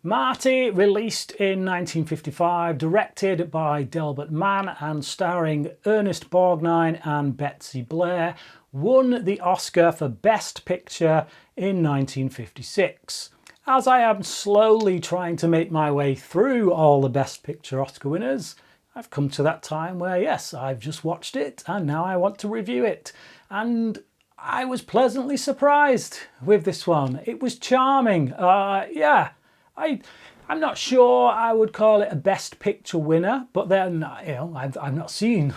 Marty, released in 1955, directed by Delbert Mann and starring Ernest Borgnine and Betsy Blair, won the Oscar for Best Picture in 1956. As I am slowly trying to make my way through all the Best Picture Oscar winners, I've come to that time where, yes, I've just watched it and now I want to review it. And I was pleasantly surprised with this one. It was charming. I'm not sure I would call it a Best Picture winner, but then, I've not seen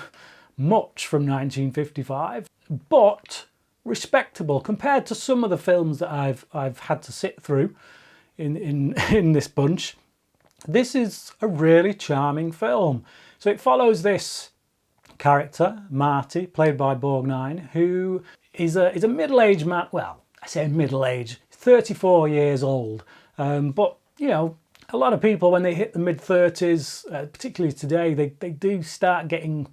much from 1955, but respectable compared to some of the films that I've had to sit through in this bunch. This is a really charming film. So it follows this character, Marty, played by Borgnine, who is a middle-aged man. Well, I say middle-aged, 34 years old, but a lot of people, when they hit the mid-30s, particularly today, they do start getting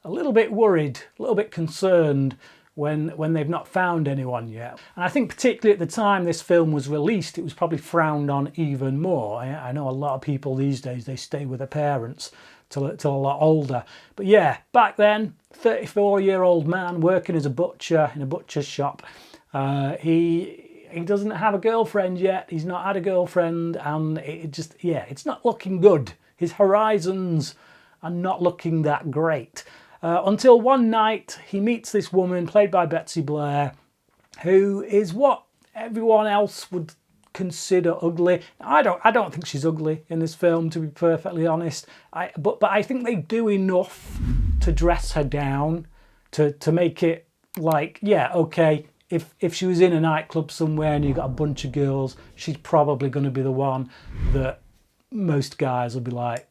a little bit worried, a little bit concerned when they've not found anyone yet. And I think particularly at the time this film was released, it was probably frowned on even more. I know a lot of people these days, they stay with their parents till a lot older. But yeah, back then, 34-year-old man working as a butcher in a butcher's shop. He doesn't have a girlfriend yet. He's not had a girlfriend, and it's not looking good. His horizons are not looking that great. Until one night he meets this woman played by Betsy Blair, who is what everyone else would consider ugly. I don't think she's ugly in this film, to be perfectly honest. But I think they do enough to dress her down to make it like, yeah, okay. If she was in a nightclub somewhere and you got a bunch of girls, she's probably going to be the one that most guys will be like,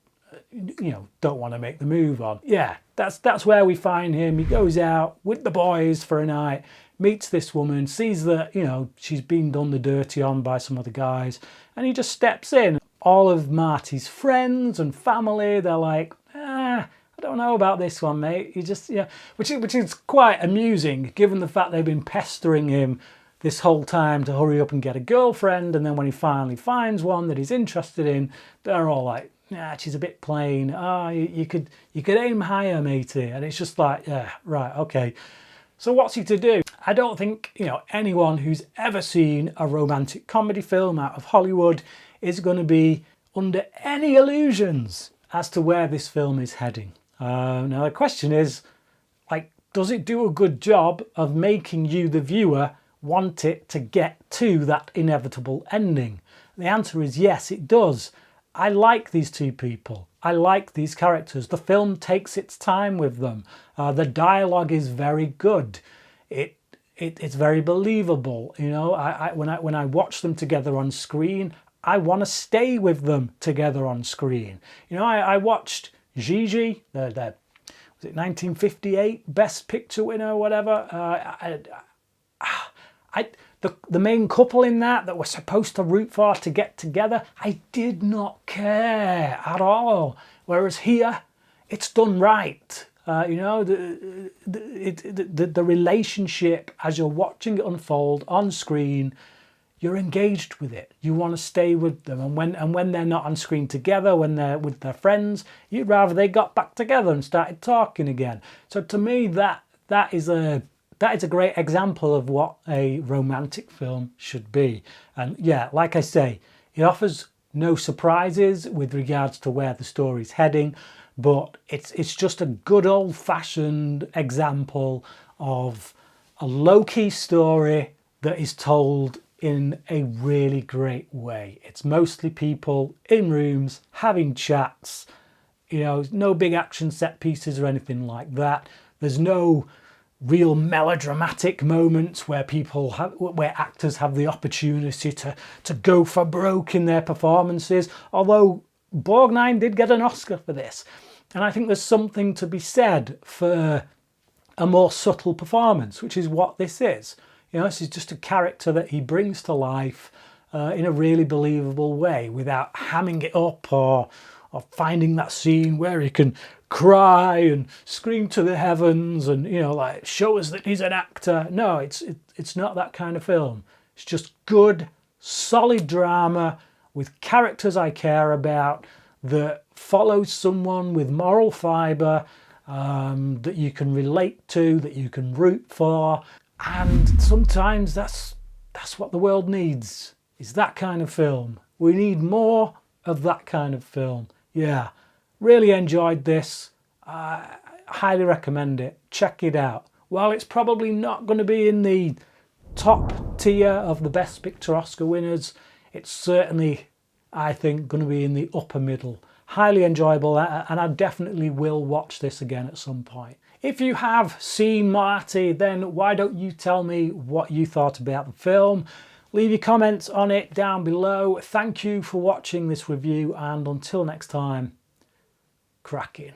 don't want to make the move on. Yeah, that's where we find him. He goes out with the boys for a night, meets this woman, sees that, she's been done the dirty on by some other guys, and he just steps in. All of Marty's friends and family, they're like, I don't know about this one, mate. You just, which is quite amusing, given the fact they've been pestering him this whole time to hurry up and get a girlfriend, and then when he finally finds one that he's interested in, they're all like, she's a bit plain. Oh, you could aim higher, matey. And it's just like, yeah, right, okay. So what's he to do? I don't think, anyone who's ever seen a romantic comedy film out of Hollywood is going to be under any illusions as to where this film is heading. Now the question is, does it do a good job of making you, the viewer, want it to get to that inevitable ending? The answer is yes, it does. I like these two people. I like these characters. The film takes its time with them. The dialogue is very good. It's very believable. When I watch them together on screen, I want to stay with them together on screen. I watched Gigi, was it 1958 Best Picture winner or whatever. The main couple in that we're supposed to root for to get together, I did not care at all. Whereas here, it's done right. The relationship as you're watching it unfold on screen, you're engaged with it. You want to stay with them, and when they're not on screen together, when they're with their friends, you'd rather they got back together and started talking again. So to me, that is a great example of what a romantic film should be. And yeah, like I say, it offers no surprises with regards to where the story's heading, but it's just a good old-fashioned example of a low-key story that is told in a really great way. It's mostly people in rooms having chats, no big action set pieces or anything like that. There's no real melodramatic moments where actors have the opportunity to go for broke in their performances, although Borgnine did get an Oscar for this. And I think there's something to be said for a more subtle performance, which is what this is. This is just a character that he brings to life in a really believable way, without hamming it up or finding that scene where he can cry and scream to the heavens and show us that he's an actor. No, it's not that kind of film. It's just good, solid drama with characters I care about, that follows someone with moral fibre, that you can relate to, that you can root for. And sometimes that's what the world needs, is that kind of film. We need more of that kind of film. Yeah, really enjoyed this. Highly recommend it. Check it out. While it's probably not going to be in the top tier of the Best Picture Oscar winners, it's certainly, I think, going to be in the upper middle. Highly enjoyable, and I definitely will watch this again at some point. If you have seen Marty, then why don't you tell me what you thought about the film? Leave your comments on it down below. Thank you for watching this review, and until next time, cracking.